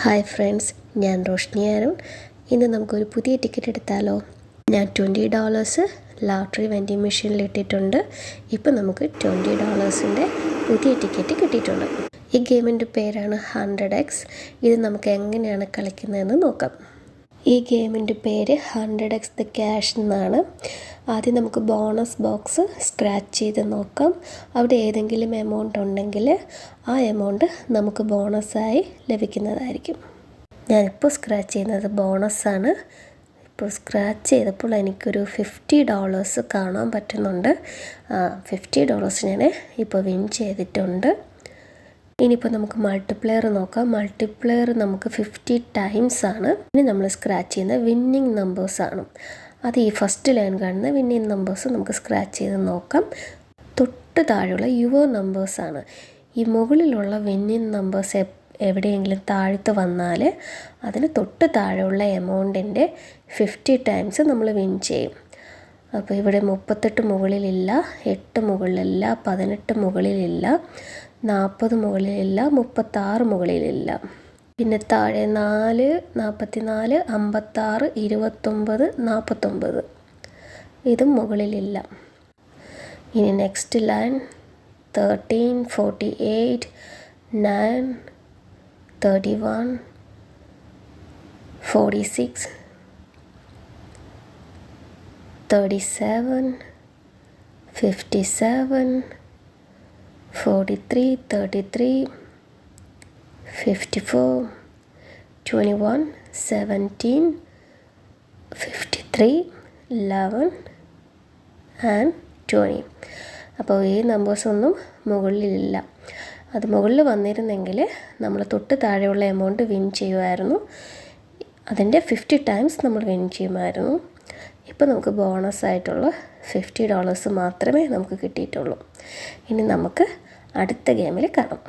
Hi friends, ഞാൻ റോഷ്നി അരുൺ. ഇന്ന് നമുക്കൊരു പുതിയ ടിക്കറ്റ് എടുത്താലോ? ഞാൻ $20 ലോട്ടറി വെൻഡിങ് മെഷീനിൽ ഇട്ടിട്ടുണ്ട്. ഇപ്പോൾ നമുക്ക് $20 പുതിയ ടിക്കറ്റ് കിട്ടിയിട്ടുണ്ട്. ഈ ഗെയിമിൻ്റെ പേരാണ് 100x. ഇത് നമുക്ക് എങ്ങനെയാണ് കളിക്കുന്നതെന്ന് നോക്കാം. ഈ ഗെയിമിൻ്റെ പേര് 100x ദ ക്യാഷ് എന്നാണ്. ആദ്യം നമുക്ക് ബോണസ് ബോക്സ് സ്ക്രാച്ച് ചെയ്ത് നോക്കാം. അവിടെ ഏതെങ്കിലും എമൗണ്ട് ഉണ്ടെങ്കിൽ ആ എമൗണ്ട് നമുക്ക് ബോണസായി ലഭിക്കുന്നതായിരിക്കും. ഞാനിപ്പോൾ സ്ക്രാച്ച് ചെയ്യുന്നത് ബോണസാണ്. ഇപ്പോൾ സ്ക്രാച്ച് ചെയ്തപ്പോൾ എനിക്കൊരു $50 കാണാൻ പറ്റുന്നുണ്ട്. $50 ഞാൻ ഇപ്പോൾ വിൻ ചെയ്തിട്ടുണ്ട്. ഇനിയിപ്പോൾ നമുക്ക് മൾട്ടിപ്ലെയർ നോക്കാം. മൾട്ടിപ്ലെയർ നമുക്ക് 50 ടൈംസ് ആണ്. ഇനി നമ്മൾ സ്ക്രാച്ച് ചെയ്യുന്ന വിന്നിങ് നമ്പേഴ്സാണ്. അത് ഈ ഫസ്റ്റ് ലൈൻ കാണുന്ന വിന്നിങ് നമ്പേഴ്സ് നമുക്ക് സ്ക്രാച്ച് ചെയ്ത് നോക്കാം. തൊട്ട് താഴെയുള്ള യുവർ നമ്പേഴ്സാണ്. ഈ മുകളിലുള്ള വിന്നിങ് നമ്പേഴ്സ് എവിടെയെങ്കിലും താഴ്ത്ത് വന്നാൽ അതിന് തൊട്ട് താഴെയുള്ള എമൗണ്ടിൻ്റെ 50 ടൈംസ് നമ്മൾ വിൻ ചെയ്യും. അപ്പോൾ ഇവിടെ 38 മുകളിലില്ല, 8 മുകളിലില്ല, 18 മുകളിലില്ല, 40 മുകളിലില്ല, 36 മുകളിലില്ല. പിന്നെ താഴെ 4, 44, 56, 29, 49 ഇതും മുകളിലില്ല. ഇനി നെക്സ്റ്റ് ലൈൻ 13, 48, 9, 31, 46, 37, 57, 43, 33, 54, 21, 17, 53, 11 ആൻഡ് 20. അപ്പോൾ ഈ നമ്പേഴ്സൊന്നും മുകളിലില്ല. അത് മുകളിൽ വന്നിരുന്നെങ്കിൽ നമ്മൾ തൊട്ട് താഴെയുള്ള എമൗണ്ട് വിൻ ചെയ്യുമായിരുന്നു. അതിൻ്റെ 50 ടൈംസ് നമ്മൾ വിൻ ചെയ്യുമായിരുന്നു. ഇപ്പോൾ നമുക്ക് ബോണസായിട്ടുള്ള $50 മാത്രമേ നമുക്ക് കിട്ടിയിട്ടുള്ളൂ. ഇനി നമുക്ക് അടുത്ത ഗെയിമിൽ കാണാം.